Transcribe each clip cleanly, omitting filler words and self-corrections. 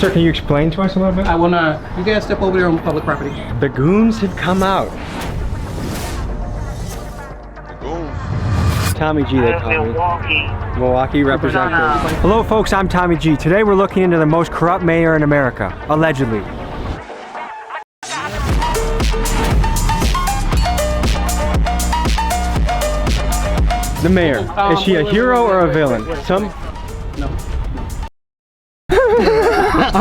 Sir, can you explain to us a little bit? I will not. You guys step over there on public property. The goons have come out. Tommy G, they call me. Milwaukee representative. Hello folks, I'm Tommy G. Today we're looking into the most corrupt mayor in America, allegedly. The mayor, is she a hero or a villain? No.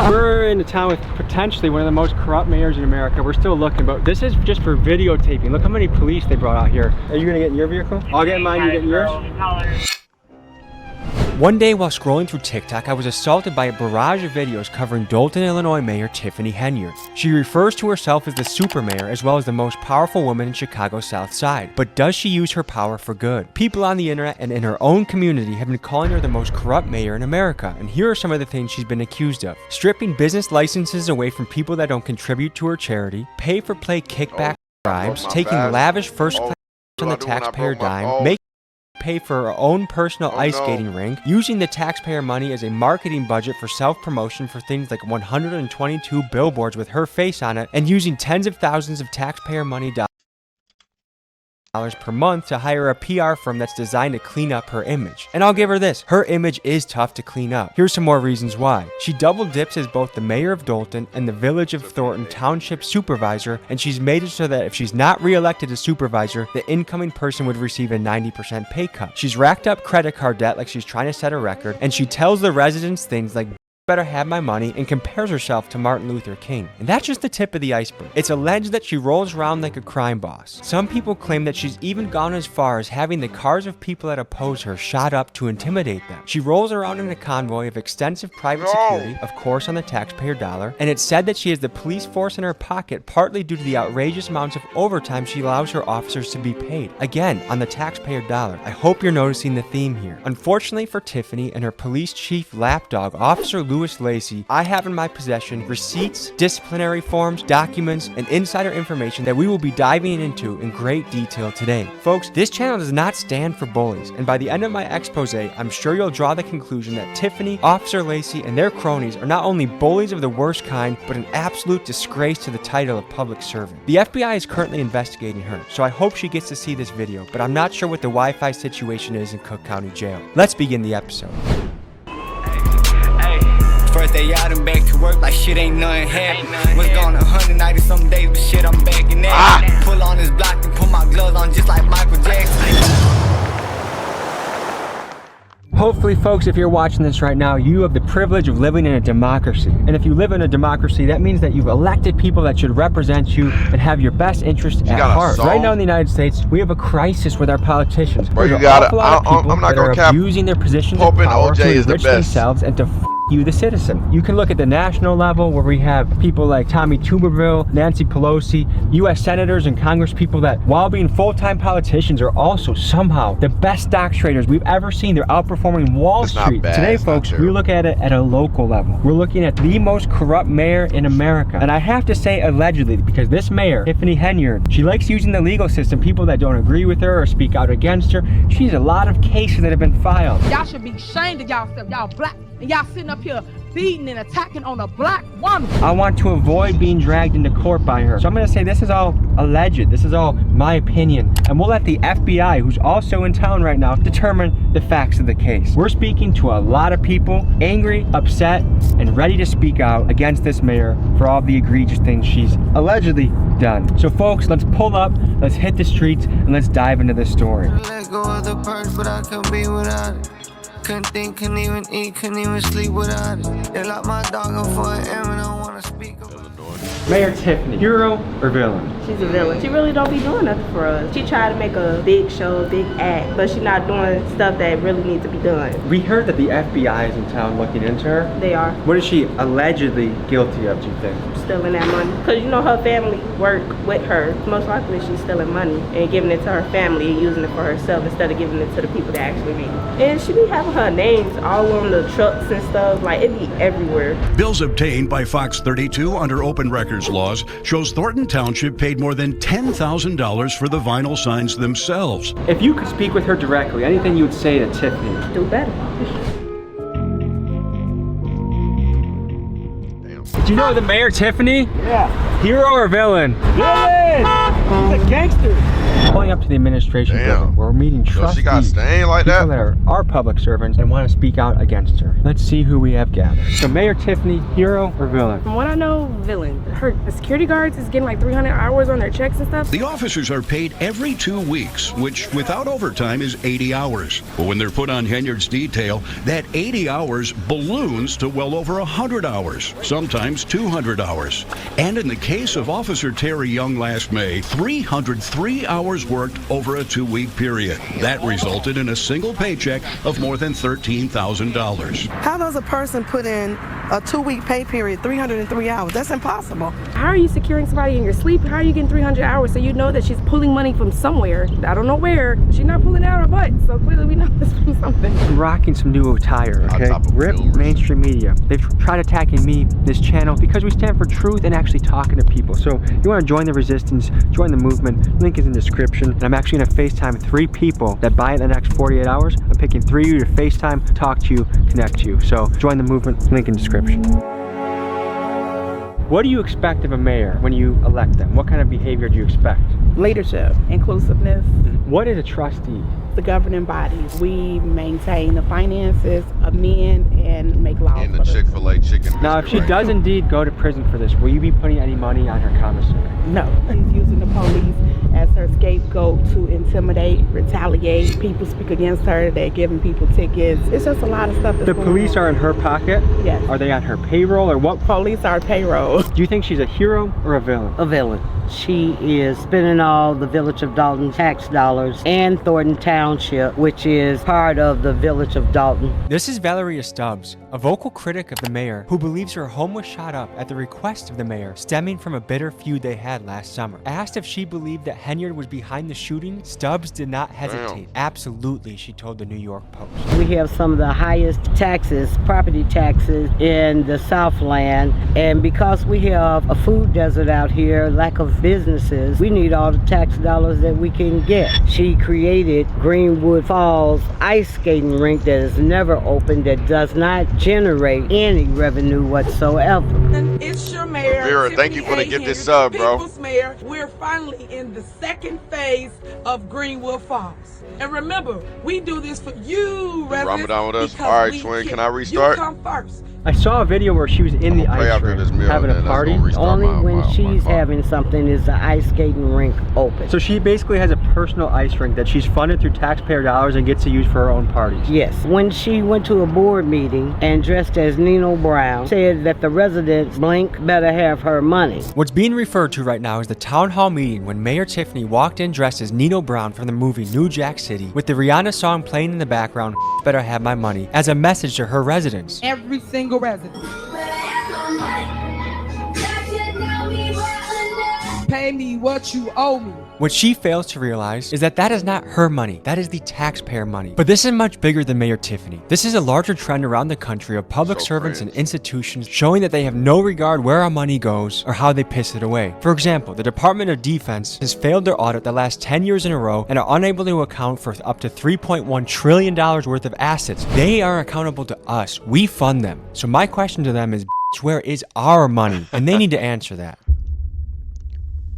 We're in a town with potentially one of the most corrupt mayors in America. We're still looking, but this is just for videotaping. Look how many police they brought out here. Are you gonna get in your vehicle? I'll get in mine, you get in yours? One day while scrolling through TikTok, I was assaulted by a barrage of videos covering Dolton, Illinois Mayor Tiffany Henyard. She refers to herself as the super mayor as well as the most powerful woman in Chicago's South Side. But does she use her power for good? People on the internet and in her own community have been calling her the most corrupt mayor in America, and here are some of the things she's been accused of. Stripping business licenses away from people that don't contribute to her charity, pay-for-play kickback bribes, taking lavish first class on the taxpayer dime, making pay for her own personal ice skating rink, using the taxpayer money as a marketing budget for self-promotion for things like 122 billboards with her face on it, and using tens of thousands of taxpayer money dollars per month to hire a PR firm that's designed to clean up her image. And I'll give her this, her image is tough to clean up. Here's some more reasons why. She double dips as both the mayor of Dolton and the Village of Thornton Township supervisor, and she's made it so that if she's not re-elected as supervisor, the incoming person would receive a 90% pay cut. She's racked up credit card debt like she's trying to set a record, and she tells the residents things like better have my money and compares herself to Martin Luther King. And that's just the tip of the iceberg. It's alleged that she rolls around like a crime boss. Some people claim that she's even gone as far as having the cars of people that oppose her shot up to intimidate them. She rolls around in a convoy of extensive private security, of course on the taxpayer dollar, and it's said that she has the police force in her pocket partly due to the outrageous amounts of overtime she allows her officers to be paid. Again, on the taxpayer dollar. I hope you're noticing the theme here. Unfortunately for Tiffany and her police chief lapdog, Officer Lacy, I have in my possession receipts, disciplinary forms, documents, and insider information that we will be diving into in great detail today. Folks, this channel does not stand for bullies, and by the end of my expose, I'm sure you'll draw the conclusion that Tiffany, Officer Lacy, and their cronies are not only bullies of the worst kind, but an absolute disgrace to the title of public servant. The FBI is currently investigating her, so I hope she gets to see this video, but I'm not sure what the Wi-Fi situation is in Cook County Jail. Let's begin the episode. First day out and back to work like shit ain't nothing happened. Was gone 190 some days, but shit I'm back in that. Pull on this block and put my gloves on just like Michael Jackson. Hopefully, folks, if you're watching this right now, you have the privilege of living in a democracy. And if you live in a democracy, that means that you've elected people that should represent you and have your best interest at heart. Right now in the United States, we have a crisis with our politicians. Bro, There's you got it. I'm not going to cap. Using their positions of power to enrich themselves and to you, the citizen. You can look at the national level where we have people like Tommy Tuberville, Nancy Pelosi, U.S. senators and congresspeople that, while being full-time politicians, are also somehow the best stock traders we've ever seen. They're outperforming Wall Street. Today, folks, we look at it at a local level. We're looking at the most corrupt mayor in America. And I have to say allegedly, because this mayor, Tiffany Henyard, she likes using the legal system. People that don't agree with her or speak out against her. She has a lot of cases that have been filed. Y'all should be ashamed of y'all, y'all black, and y'all sitting up here beating and attacking on a black woman. I want to avoid being dragged into court by her. So I'm gonna say this is all alleged. This is all my opinion. And we'll let the FBI, who's also in town right now, determine the facts of the case. We're speaking to a lot of people, angry, upset, and ready to speak out against this mayor for all the egregious things she's allegedly done. So folks, let's pull up, let's hit the streets, and let's dive into this story. Let go of the purse, but I couldn't be without it. Couldn't think, couldn't even eat, couldn't even sleep without it. They locked my dog up for an M and I don't wanna speak about it. Mayor Tiffany, hero or villain? She's a villain. She really don't be doing nothing for us. She tried to make a big show, a big act, but she's not doing stuff that really needs to be done. We heard that the FBI is in town looking into her. They are. What is she allegedly guilty of, do you think? Stealing that money. Because you know her family work with her. Most likely she's stealing money and giving it to her family and using it for herself instead of giving it to the people that actually need it. And she be having her names all on the trucks and stuff. Like, it be everywhere. Bills obtained by Fox 32 under open records laws shows Thornton Township paid more than $10,000 for the vinyl signs themselves. If you could speak with her directly, anything you would say to Tiffany? Do better. Do you know the mayor, Tiffany? Yeah. Hero or villain? Villain! He's a gangster. Pulling up to the administration building where we're meeting trustees. She got stained like that? People that are public servants and want to speak out against her. Let's see who we have gathered. So Mayor Tiffany, hero or villain? From what I know, villain. Her security guards is getting like 300 hours on their checks and stuff. The officers are paid every 2 weeks, which without overtime is 80 hours. But when they're put on Henyard's detail, that 80 hours balloons to well over 100 hours, sometimes 200 hours. And in the case of Officer Terry Young last May, 303 hours worked over a 2-week period. That resulted in a single paycheck of more than $13,000. How does a person put in a 2-week pay period, 303 hours? That's impossible. How are you securing somebody in your sleep? How are you getting 300 hours so you know that she's pulling money from somewhere? I don't know where. She's not pulling it out of her butt, so clearly we know this from something. I'm rocking some new attire, okay? Rip mainstream media. They've tried attacking me, this channel, because we stand for truth and actually talking to people. So if you want to join the resistance, join the movement, link is in the description. And I'm actually going to FaceTime 3 people that buy it in the next 48 hours. I'm picking 3 of you to FaceTime, talk to you, connect to you. So join the movement, link in description. What do you expect of a mayor when you elect them? What kind of behavior do you expect? Leadership, inclusiveness. What is a trustee? The governing body. We maintain the finances, amend, and make laws. And the Chick-fil-A chicken. Now, if she does indeed go to prison for this, will you be putting any money on her commissary? No. She's using the police as her scapegoat to intimidate, retaliate. People speak against her. They're giving people tickets. It's just a lot of stuff. The police are in her pocket? Yes. Are they on her payroll or what? Police are payroll. Do you think she's a hero or a villain? A villain. She is spending all the Village of Dalton tax dollars and Thornton Township, which is part of the Village of Dalton. This is Valeria Stubbs, a vocal critic of the mayor who believes her home was shot up at the request of the mayor, stemming from a bitter feud they had last summer. Asked if she believed that Henyard was behind the shooting, Stubbs did not hesitate. Absolutely, she told the New York Post. We have some of the highest taxes, property taxes in the Southland, and because we have a food desert out here, lack of businesses, we need all the tax dollars that we can get. She created Greenwood Falls ice skating rink that is never opened, that does not generate any revenue whatsoever. It's your mayor. Vera, thank you for the gift this sub, bro. People's mayor. We're finally in the second phase of Greenwood Falls. And remember, we do this for you, residents. Ramadan with us. All right, twin, can I restart? You come first. I saw a video where she was in the ice rink having a party. Only when she's having something is the ice skating rink open. So she basically has a personal ice rink that she's funded through taxpayer dollars and gets to use for her own parties. Yes. When she went to a board meeting and dressed as Nino Brown, said that the residents blink better have her money. What's being referred to right now is the town hall meeting when Mayor Tiffany walked in dressed as Nino Brown from the movie New Jack City with the Rihanna song playing in the background, Better Have My Money, as a message to her residents. Every single resident. Pay me what you owe me. What she fails to realize is that that is not her money, that is the taxpayer money. But this is much bigger than Mayor Tiffany. This is a larger trend around the country of public servants and institutions showing that they have no regard where our money goes or how they piss it away. For example, the Department of Defense has failed their audit the last 10 years in a row and are unable to account for up to $3.1 trillion worth of assets. They are accountable to us. We fund them. So my question to them is, where is our money? And they need to answer that.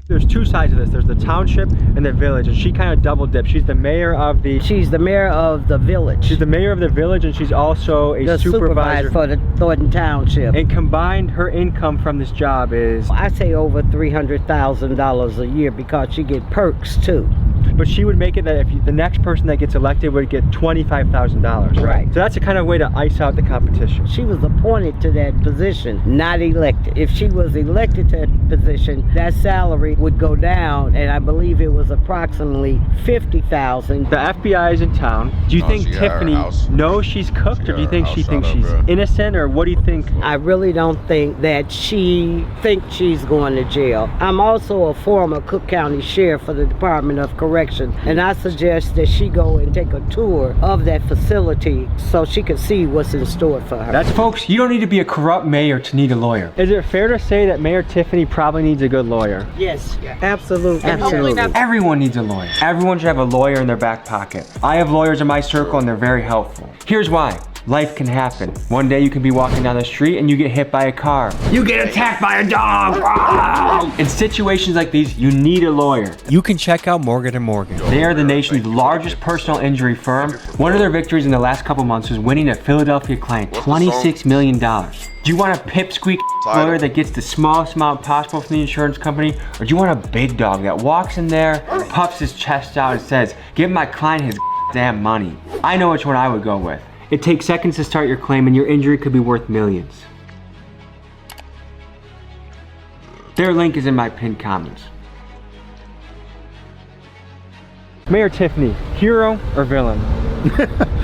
There's 2 sides of this. There's the township and the village, and she kind of double dips. She's the mayor of the... She's the mayor of the village. She's the mayor of the village, and she's also a supervisor for the Thornton Township. And combined, her income from this job is... I say over $300,000 a year because she get perks too. But she would make it that if the next person that gets elected would get $25,000. Right. So that's a kind of way to ice out the competition. She was appointed to that position, not elected. If she was elected to that position, that salary would go down, and I believe it was approximately $50,000. The FBI is in town. Do you think Tiffany knows she's cooked, or do you think she thinks she's innocent, or what do you think? I really don't think that she thinks she's going to jail. I'm also a former Cook County Sheriff for the Department of Correction, and I suggest that she go and take a tour of that facility so she can see what's in store for her. That's, folks, you don't need to be a corrupt mayor to need a lawyer. Is it fair to say that Mayor Tiffany probably needs a good lawyer? Yes. Absolutely. Absolutely. Everyone needs a lawyer. Everyone should have a lawyer in their back pocket. I have lawyers in my circle and they're very helpful. Here's why. Life can happen. One day you can be walking down the street and you get hit by a car. You get attacked by a dog! In situations like these, you need a lawyer. You can check out Morgan & Morgan. They are the nation's largest personal injury firm. One of their victories in the last couple months was winning a Philadelphia client $26 million. Do you want a pipsqueak lawyer that gets the smallest amount possible from the insurance company? Or do you want a big dog that walks in there, puffs his chest out and says, give my client his damn money? I know which one I would go with. It takes seconds to start your claim and your injury could be worth millions. Their link is in my pinned comments. Mayor Tiffany, hero or villain?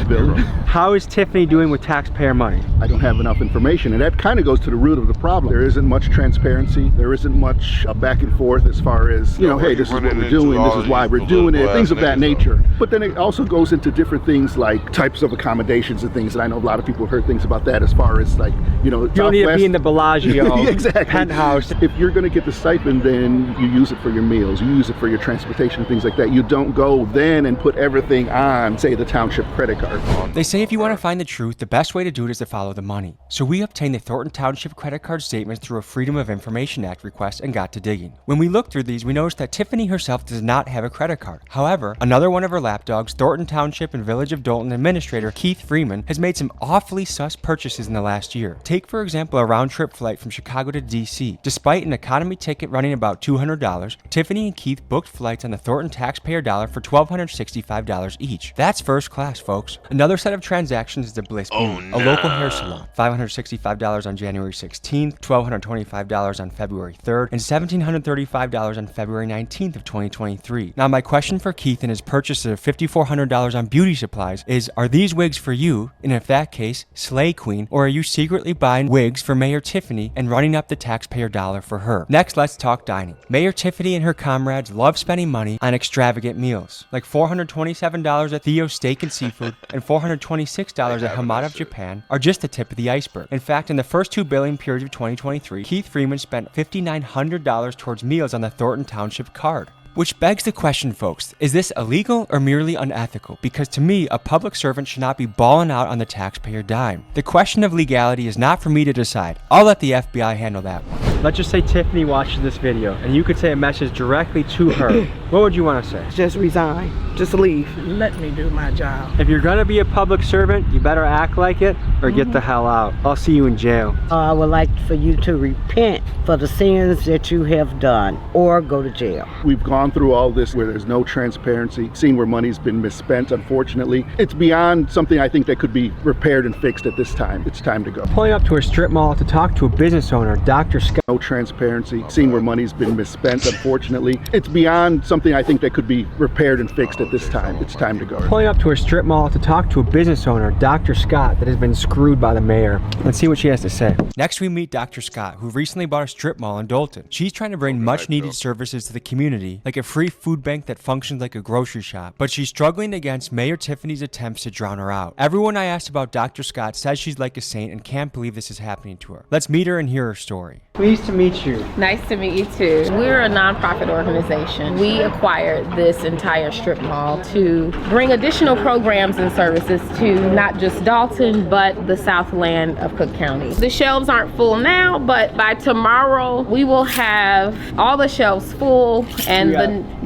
Villain. How is Tiffany doing with taxpayer money? I don't have enough information, and that kind of goes to the root of the problem. There isn't much transparency. There isn't much back and forth as far as, you know, hey, this is what we're doing, this is why we're doing it, things of that nature. But then it also goes into different things like types of accommodations and things, and I know a lot of people have heard things about that as far as like, you know, you don't need to be in the Bellagio exactly. penthouse. If you're going to get the stipend, then you use it for your meals, you use it for your transportation, things like that. You don't go then and put everything on, say, the township credit card. They say if you want to find the truth, the best way to do it is to follow the money. So we obtained the Thornton Township credit card statements through a Freedom of Information Act request and got to digging. When we looked through these, we noticed that Tiffany herself does not have a credit card. However, another one of her lapdogs, Thornton Township and Village of Dalton Administrator Keith Freeman, has made some awfully sus purchases in the last year. Take, for example, a round-trip flight from Chicago to DC. Despite an economy ticket running about $200, Tiffany and Keith booked flights on the Thornton taxpayer dollar for $1,265 each. That's first class, folks. Another set of transactions is the Bliss Beauty, a local hair salon. $565 on January 16th, $1,225 on February 3rd, and $1,735 on February 19th of 2023. Now, my question for Keith and his purchase of $5,400 on beauty supplies is, are these wigs for you? And if that case, slay queen, or are you secretly buying wigs for Mayor Tiffany and running up the taxpayer dollar for her? Next, let's talk dining. Mayor Tiffany and her comrades love spending money on extravagant meals, like $427 at Theo's Steak and Seafood and $426 at Hamada of Japan are just the tip of the iceberg. In fact, in the first 2 billing periods of 2023, Keith Freeman spent $5,900 towards meals on the Thornton Township card. Which begs the question, folks, is this illegal or merely unethical? Because to me, a public servant should not be balling out on the taxpayer dime. The question of legality is not for me to decide. I'll let the FBI handle that one. Let's just say Tiffany watches this video and you could say a message directly to her. What would you want to say? Just resign. Just leave. Let me do my job. If you're gonna be a public servant, you better act like it or get the hell out. I'll see you in jail. I would like for you to repent for the sins that you have done or go to jail. We've gone through all this where there's no transparency, seeing where money's been misspent, unfortunately. It's beyond something I think that could be repaired and fixed at this time. It's time to go. Pulling up to a strip mall to talk to a business owner, Dr. Scott. No transparency, seeing where money's been misspent, unfortunately. It's beyond something I think that could be repaired and fixed at this time. It's time to go. Pulling up to a strip mall to talk to a business owner, Dr. Scott, that has been screwed by the mayor. Let's see what she has to say. Next, we meet Dr. Scott, who recently bought a strip mall in Dalton. She's trying to bring much needed services to the community, like a free food bank that functions like a grocery shop, but she's struggling against Mayor Tiffany's attempts to drown her out. Everyone I asked about Dr. Scott says she's like a saint and can't believe this is happening to her. Let's meet her and hear her story. Pleased to meet you. Nice to meet you too. We're a nonprofit organization. We acquired this entire strip mall to bring additional programs and services to not just Dalton, but the Southland of Cook County. The shelves aren't full now, but by tomorrow we will have all the shelves full, and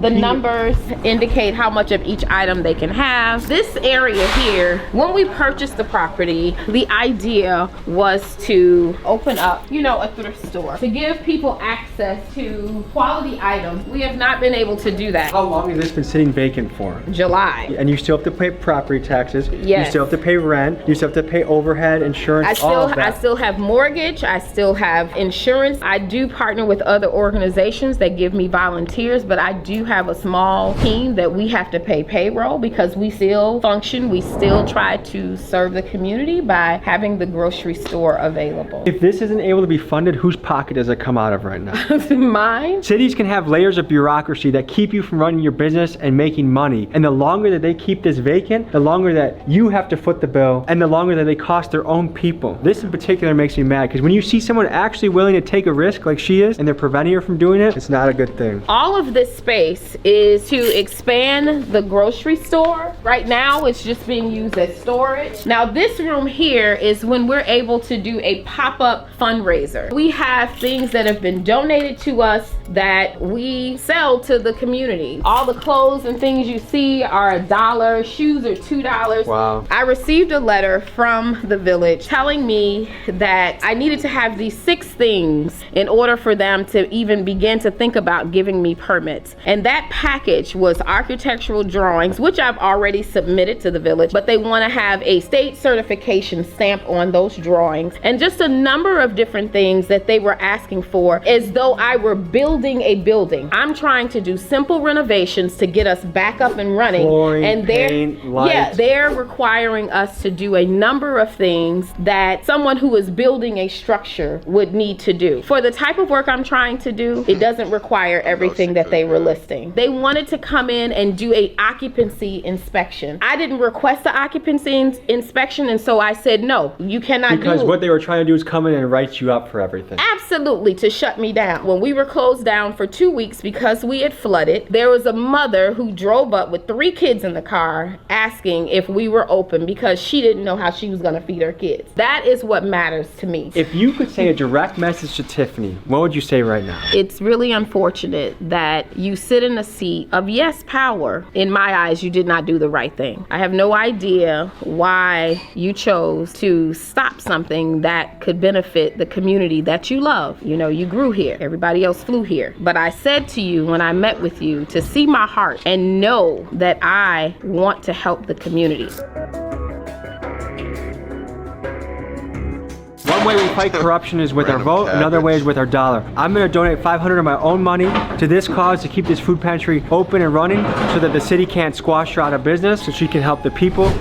the numbers indicate how much of each item they can have. This area here, when we purchased the property, the idea was to open up, you know, a thrift store to give people access to quality items. We have not been able to do that. How long has this been sitting vacant for? July. And you still have to pay property taxes. Yes. You still have to pay rent. You still have to pay overhead, insurance, all of that. I still have mortgage. I still have insurance. I do partner with other organizations that give me volunteers, but I do have a small team that we have to pay payroll because we still function. We still try to serve the community by having the grocery store available. If this isn't able to be funded, whose pocket does it come out of right now? Mine. Cities can have layers of bureaucracy that keep you from running your business and making money. And the longer that they keep this vacant, the longer that you have to foot the bill, and the longer that they cost cost their own people. This in particular makes me mad because when you see someone actually willing to take a risk like she is and they're preventing her from doing it, it's not a good thing. All of this space is to expand the grocery store. Right now it's just being used as storage. Now this room here is when we're able to do a pop-up fundraiser. We have things that have been donated to us that we sell to the community. All the clothes and things you see are $1, shoes are $2. Wow. I received a letter from the village telling me that I needed to have these 6 things in order for them to even begin to think about giving me permits. And that package was architectural drawings, which I've already submitted to the village, but they want to have a state certification stamp on those drawings and just a number of different things that they were asking for as though I were building a building. I'm trying to do simple renovations to get us back up and running. Flooring, and paint, lights. they're requiring us to do a number of things that someone who is building a structure would need to do. For the type of work I'm trying to do, it doesn't require everything that they were listing. They wanted to come in and do a occupancy inspection. I didn't request the occupancy inspection, and so I said, no, you cannot do it. Because what they were trying to do is come in and write you up for everything. Absolutely, to shut me down. When we were closed down for 2 weeks because we had flooded, there was a mother who drove up with 3 kids in the car asking if we were open because she didn't know how she was gonna feed her kids. That is what matters to me. If you could say a direct message to Tiffany, what would you say right now? It's really unfortunate that you sit in a seat of yes, power. In my eyes, you did not do the right thing. I have no idea why you chose to stop something that could benefit the community that you love. You know, you grew here. Everybody else flew here. But I said to you when I met with you to see my heart and know that I want to help the community. One way we fight corruption is with our vote, another way is with our dollar. I'm gonna donate $500 of my own money to this cause to keep this food pantry open and running so that the city can't squash her out of business, so she can help the people.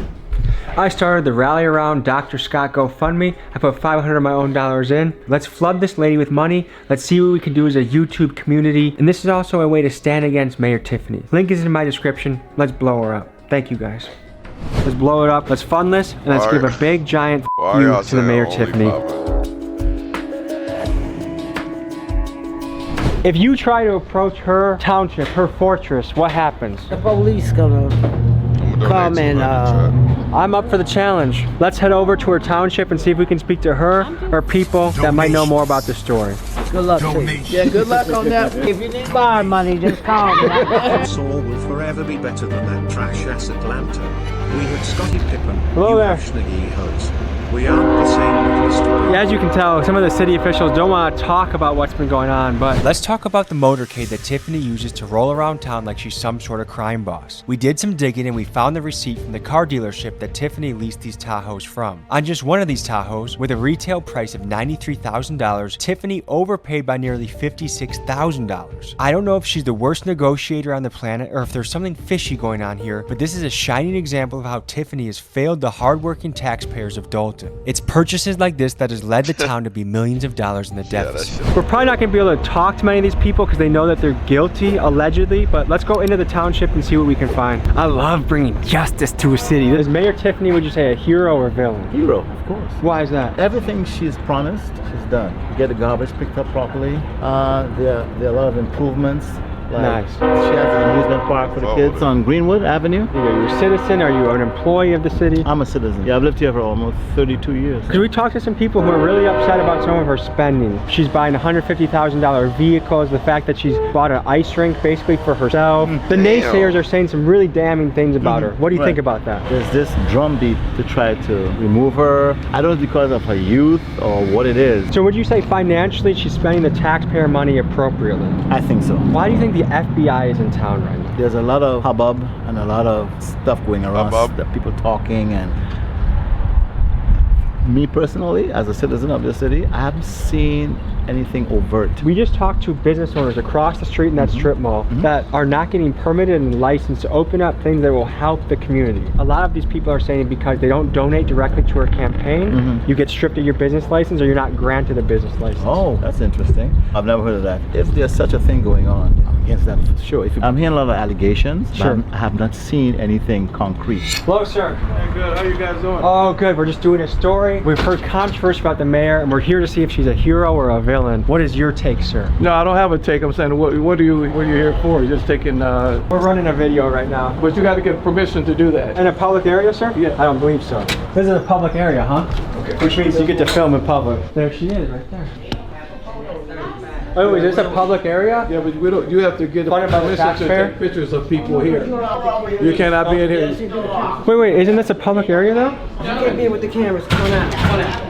I started the Rally Around Dr. Scott GoFundMe. I put $500 of my own dollars in. Let's flood this lady with money. Let's see what we can do as a YouTube community. And this is also a way to stand against Mayor Tiffany. Link is in my description. Let's blow her up. Thank you guys. Let's blow it up. Let's fund this, and let's give a big giant you to the Mayor Tiffany. If you try to approach her township, her fortress, what happens? The police gonna come and I'm up for the challenge. Let's head over to her township and see if we can speak to her or people that might know more about the story. Good luck to you. Yeah, good luck on that. If you need bar money, just call me. Saul will forever be better than that trash ass Atlanta. We had Scottie Pippen. Hello there. We aren't the same list. Yeah, as you can tell, some of the city officials don't want to talk about what's been going on, but let's talk about the motorcade that Tiffany uses to roll around town like she's some sort of crime boss. We did some digging and we found the receipt from the car dealership that Tiffany leased these Tahoes from. On just one of these Tahoes, with a retail price of $93,000, Tiffany overpaid by nearly $56,000. I don't know if she's the worst negotiator on the planet or if there's something fishy going on here, but this is a shining example of how Tiffany has failed the hardworking taxpayers of Dalton. It's purchases like this that has led the town to be millions of dollars in the deficit. We're probably not going to be able to talk to many of these people because they know that they're guilty, allegedly, but let's go into the township and see what we can find. I love bringing justice to a city. Is Mayor Tiffany, would you say, a hero or villain? Hero, of course. Why is that? Everything she's promised, she's done. Get the garbage picked up properly. There are a lot of improvements. Like nice. She has an amusement park for the kids on Greenwood Avenue. Are you a citizen? Are you an employee of the city? I'm a citizen. Yeah, I've lived here for almost 32 years. Because we talked to some people who are really upset about some of her spending. She's buying $150,000 vehicles, the fact that she's bought an ice rink basically for herself. The naysayers are saying some really damning things about her. What do you think about that? There's this drumbeat to try to remove her. I don't know if it's because of her youth or what it is. So would you say financially she's spending the taxpayer money appropriately? I think so. Why do you think the FBI is in town right now? There's a lot of hubbub and a lot of stuff going around, that people talking, and me personally, as a citizen of the city, I haven't seen anything overt. We just talked to business owners across the street in that strip mall that are not getting permitted and licensed to open up things that will help the community. A lot of these people are saying because they don't donate directly to our campaign, you get stripped of your business license or you're not granted a business license. Oh, that's interesting. I've never heard of that. If there's such a thing going on, I'm against that for sure. I'm hearing a lot of allegations, but I have not seen anything concrete. Hello, sir. Hey, good. How you guys doing? Oh, good. We're just doing a story. We've heard controversy about the mayor, and we're here to see if she's a hero or a villain. What is your take, sir? No, I don't have a take. I'm saying, what are you here for? You're just taking. We're running a video right now. But you got to get permission to do that. In a public area, sir? Yeah. I don't believe so. This is a public area, huh? Okay. Which means you get to film in public. There she is, right there. Oh, is this a public area? Yeah, but we don't. You have to get permission to take pictures of people here. You cannot be in here. Wait, isn't this a public area though? You can't be with the cameras. Come on out.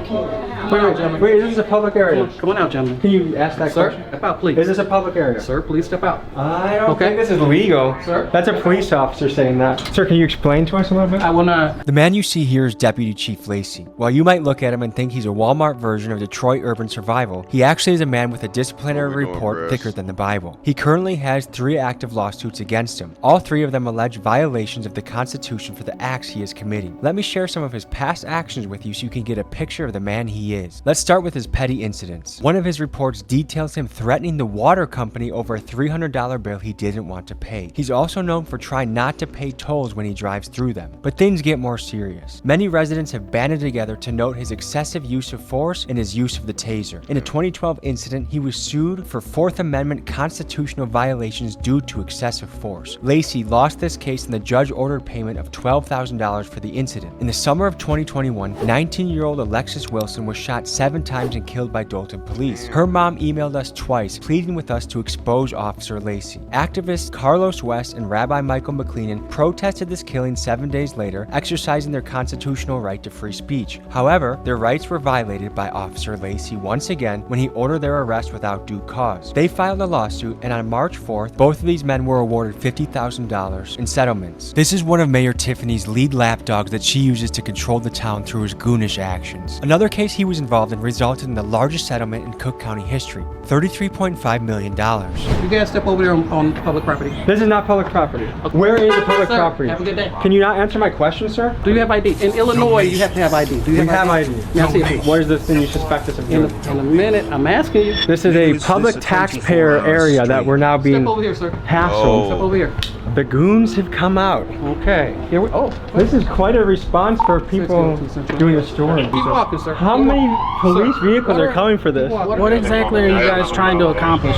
Come on out. Wait, is this a public area? Come on out, gentlemen. Can you ask that question? Step out, please. Is this a public area? Sir, please step out. I don't think this is legal. Sir? That's a police officer saying that. Sir, can you explain to us a little bit? I will not. The man you see here is Deputy Chief Lacy. While you might look at him and think he's a Walmart version of Detroit Urban Survival, he actually is a man with a disciplinary report thicker than the Bible. He currently has 3 active lawsuits against him. All 3 of them allege violations of the Constitution for the acts he is committing. Let me share some of his past actions with you so you can get a picture of the man he is. Let's start with his petty incidents. One of his reports details him threatening the water company over a $300 bill he didn't want to pay. He's also known for trying not to pay tolls when he drives through them. But things get more serious. Many residents have banded together to note his excessive use of force and his use of the taser. In a 2012 incident, he was sued for 4th Amendment constitutional violations due to excessive force. Lacy lost this case and the judge ordered payment of $12,000 for the incident. In the summer of 2021, 19-year-old Alexis Wilson was shot 7 times and killed by Dolton police. Her mom emailed us twice, pleading with us to expose Officer Lacy. Activists Carlos West and Rabbi Michael McLennan protested this killing 7 days later, exercising their constitutional right to free speech. However, their rights were violated by Officer Lacy once again when he ordered their arrest without due cause. They filed a lawsuit, and on March 4th, both of these men were awarded $50,000 in settlements. This is one of Mayor Tiffany's lead lapdogs that she uses to control the town through his goonish actions. Another case he was involved in resulted in the largest settlement in Cook County history, $33.5 million. You guys step over there on public property. This is not public property. Okay. Where is the public property? Have a good day. Can you not answer my question, sir? Do you have ID? In Illinois, you have to have ID. Do you have ID? Now, what is this thing you suspect us of doing? In a minute, I'm asking you. This is a public taxpayer area that we're now being Step over here, sir. hassled. Step over here. The goons have come out. Okay. Here we. Oh, this is quite a response for people doing a story. Keep walking, sir. How many police vehicles are coming for this? What exactly are you guys trying to accomplish?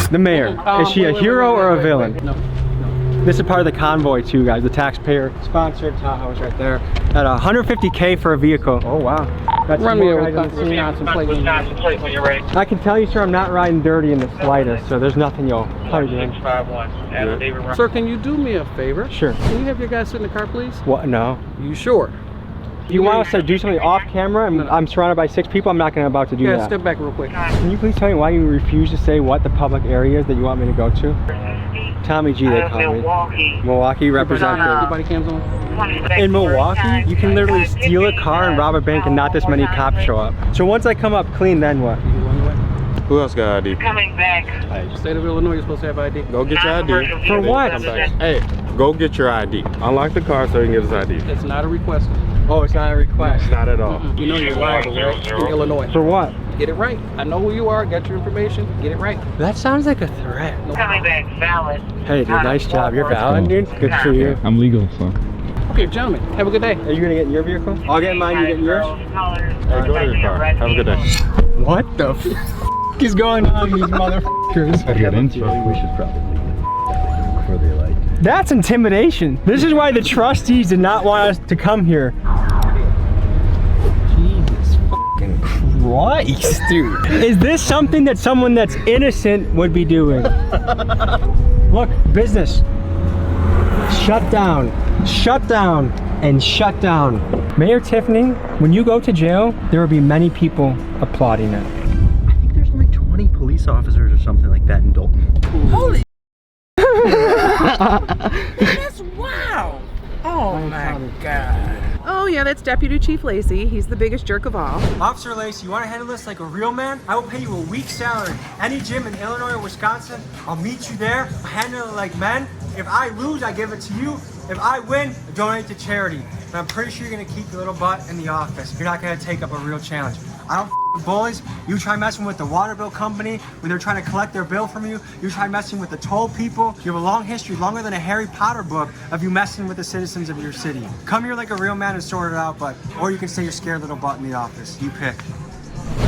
The mayor. Is she a hero or a villain? No. This is part of the convoy too, guys. The taxpayer sponsored Tahoe's right there. At $150K for a vehicle. Oh wow. That's Run me over. I can tell you, sir, I'm not riding dirty in the slightest, so there's nothing you'll probably do. Sir, can you do me a favor? Sure. Can you have your guys sit in the car, please? What? No. You sure? You want us to do something off camera? I'm surrounded by 6 people. I'm not going about to do that. Step back real quick. Can you please tell me why you refuse to say what the public area is that you want me to go to? Tommy G, they call me. Milwaukee representative. Body cams on? In Milwaukee, you can literally steal a car and rob a bank and not this many cops show up. So once I come up clean, then what? Who else got ID? Coming back. State of Illinois, you're supposed to have ID. Go get your ID. For what? Hey, go get your ID. Unlock the car so you can get his ID. It's not a request. Oh, it's not a request? Not at all. You know you're liable, right? In Illinois. For what? Get it right. I know who you are. Got your information. Get it right. That sounds like a threat. Coming back valid. Hey, dude, nice job. You're valid, dude. Good for you. I'm legal, so. Okay, gentlemen, have a good day. Are you gonna get in your vehicle? I'll get in mine, you get in yours? Hey, go to your car. Have a good day. What the f is going on, these motherfuckers? I get into it. We should probably leave before they like. That's intimidation. This is why the trustees did not want us to come here. Jesus fucking Christ, dude. Is this something that someone that's innocent would be doing? Look, business. Shut down, and shut down. Mayor Tiffany, when you go to jail, there will be many people applauding it. I think there's only 20 police officers or something like that in Dolton. Holy That's wow. Oh my God. Oh yeah. yeah, that's Deputy Chief Lacy. He's the biggest jerk of all. Officer Lacy, you want to handle this like a real man? I will pay you a week's salary. Any gym in Illinois or Wisconsin, I'll meet you there. I'll handle it like men. If I lose, I give it to you. If I win, I donate to charity. And I'm pretty sure you're gonna keep your little butt in the office. You're not gonna take up a real challenge. I don't with bullies. You try messing with the water bill company when they're trying to collect their bill from you. You try messing with the toll people. You have a long history, longer than a Harry Potter book, of you messing with the citizens of your city. Come here like a real man and sort it out, or you can stay your scared little butt in the office. You pick.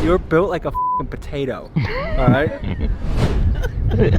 You're built like a potato, all right? Funny.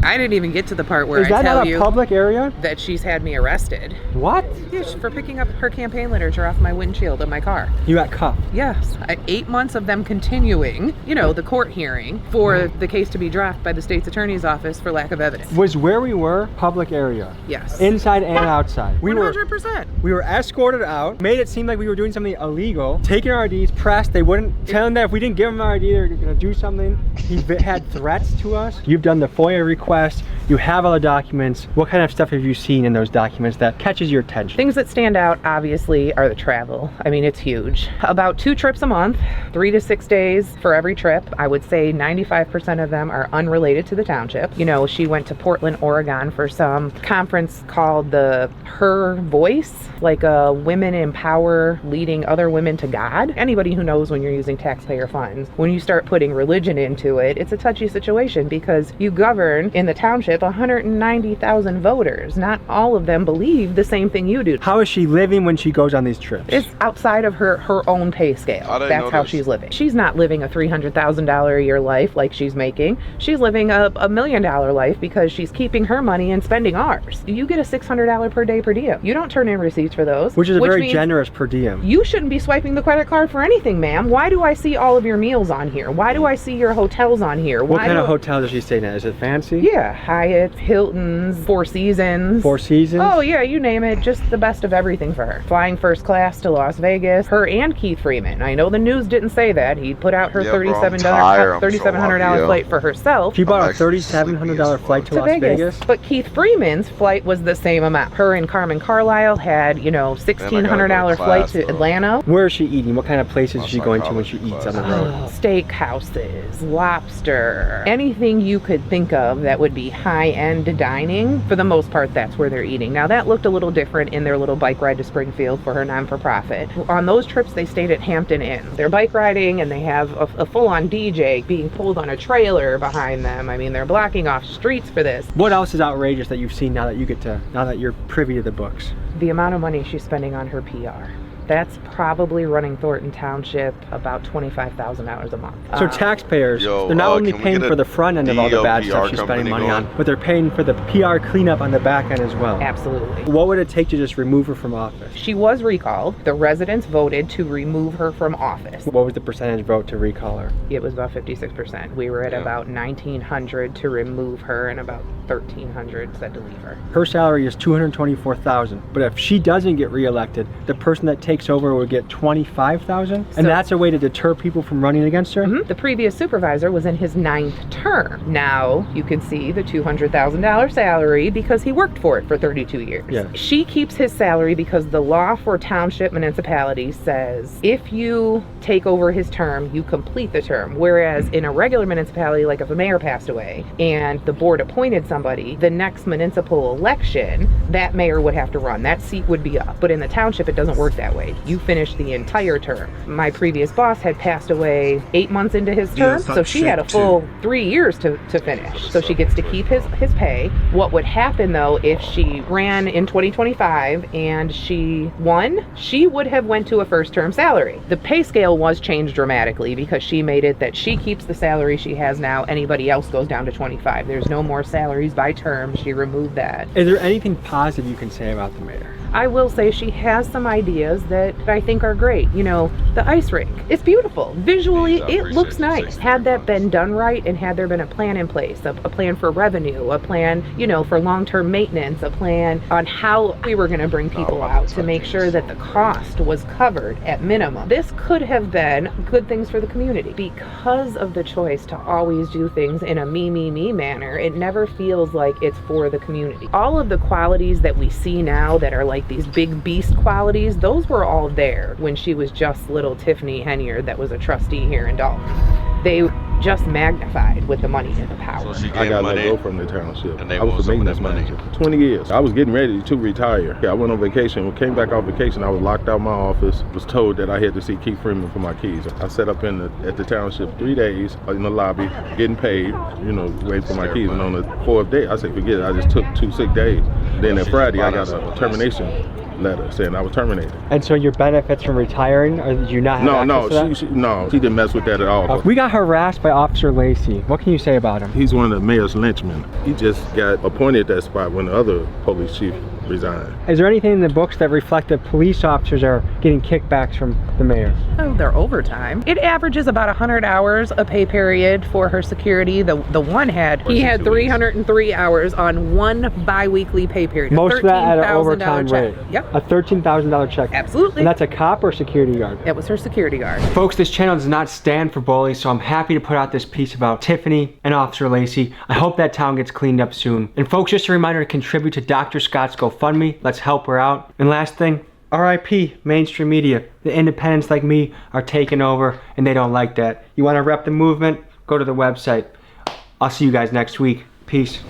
I didn't even get to the part where I tell you public area that she's had me arrested. What? Yeah, for picking up her campaign literature off my windshield of my car. You got cuffed? Yes. 8 months of them continuing, the court hearing for the case to be dropped by the state's attorney's office for lack of evidence. Was where we were public area? Yes. Inside and outside? 100%. We were escorted out, made it seem like we were doing something illegal, taking our IDs, pressed. They wouldn't tell him that if we didn't give him our ID, they were gonna do something. He had threats to us. You've done the FOIA request. You have all the documents. What kind of stuff have you seen in those documents that catches your attention? Things that stand out, obviously, are the travel. I mean, it's huge. About 2 trips a month, 3 to 6 days for every trip. I would say 95% of them are unrelated to the township. She went to Portland, Oregon for some conference called the Her Voice, like a women empower leading other women to God. Anybody who knows when you're using taxpayer funds, when you start putting religion into it, it's a touchy situation because you govern in the township 190,000 voters. Not all of them believe the same thing you do. How is she living when she goes on these trips? It's outside of her own pay scale. That's how she's living. She's not living a $300,000 a year life like she's making. She's living a $1 million life because she's keeping her money and spending ours. You get a $600 per day per diem. You don't turn in receipts for those. Which is a very generous per diem. You shouldn't be swiping the credit card for anything, ma'am. Why do I see all of your meals on here? Why do I see your hotels on here? What kind of hotel does she stay in? Is it fancy? Yeah, Hyatt, Hilton's, Four Seasons. Four Seasons? Oh yeah, you name it. Just the best of everything for her. Flying first class to Las Vegas. Her and Keith Freeman. I know the news didn't say that. He put out her $3,700 flight for herself. She bought a $3,700 flight to Las Vegas. But Keith Freeman's flight was the same amount. Her and Carmen Carlisle had, $1,600 flight to Atlanta. Where is she eating? What kind of places is she going to when she eats on the road? Steakhouses, lobster, anything you could think of that would be high-end dining. For the most part, that's where they're eating. Now, that looked a little different in their little bike ride to Springfield for her non-for-profit. On those trips, they stayed at Hampton Inn. They're bike riding, and they have a full-on DJ being pulled on a trailer behind them. I mean, they're blocking off streets for this. What else is outrageous that you've seen now that you're privy to the books? The amount of money she's spending on her PR. That's probably running Thornton Township about $25,000 a month. So taxpayers, they're not only paying for the front end of all the bad stuff she's spending money on, but they're paying for the PR cleanup on the back end as well. Absolutely. What would it take to just remove her from office? She was recalled. The residents voted to remove her from office. What was the percentage vote to recall her? It was about 56%. We were at about 1,900 to remove her and about 1,300 said to leave her. Her salary is $224,000, but if she doesn't get reelected, the person that takes over would get $25,000, and that's a way to deter people from running against her? The previous supervisor was in his 9th term. Now you can see the $200,000 salary because he worked for it for 32 years. Yeah. She keeps his salary because the law for township municipalities says if you take over his term, you complete the term. Whereas in a regular municipality, like if a mayor passed away and the board appointed somebody, the next municipal election, that mayor would have to run. That seat would be up. But in the township, it doesn't work that way. You finish the entire term. My previous boss had passed away 8 months into his term, so she had a full 3 years to finish. So she gets to keep his pay. What would happen though if she ran in 2025 and she won, she would have went to a first term salary. The pay scale was changed dramatically because she made it that she keeps the salary she has now, anybody else goes down to 25. There's no more salaries by term. She removed that. Is there anything positive you can say about the mayor? I will say she has some ideas that I think are great. The ice rink, it's beautiful. Visually, it looks nice. Had that been done right and had there been a plan in place, a plan for revenue, a plan, for long-term maintenance, a plan on how we were gonna bring people out to make sure that the cost was covered at minimum. This could have been good things for the community. Because of the choice to always do things in a me manner, it never feels like it's for the community. All of the qualities that we see now that are like like these big beast qualities, those were all there when she was just little Tiffany Henyard that was a trustee here in Dalton. They just magnified with the money and the power. So she I got let go from the township. I was the maintenance manager for 20 years. I was getting ready to retire. I went on vacation. When I came back off vacation, I was locked out of my office. Was told that I had to see Keith Freeman for my keys. I sat up at the township 3 days in the lobby, getting paid, you know, waiting for my keys. And on the 4th day, I said, forget it. I just took 2 sick days. Then that Friday, I got a termination letter saying I was terminated. And so your benefits from retiring, or did you not have access to that? She didn't mess with that at all. We got harassed by Officer Lacy. What can you say about him? He's one of the mayor's lynchmen. He just got appointed at that spot when the other police chief resigned. Is there anything in the books that reflect that police officers are getting kickbacks from the mayor? Oh, they're overtime. It averages about 100 hours a pay period for her security. The one he had 303 hours on one bi-weekly pay period. Most of that at an overtime check. rate. Yep. A $13,000 check. Absolutely. And that's a cop or security guard? It was her security guard. Folks, this channel does not stand for bullies, so I'm happy to put out this piece about Tiffany and Officer Lacy. I hope that town gets cleaned up soon. And folks, just a reminder to contribute to Dr. Scott's GoFundMe. Let's help her out. And last thing, RIP mainstream media. The independents like me are taking over and they don't like that. You want to rep the movement? Go to the website. I'll see you guys next week. Peace.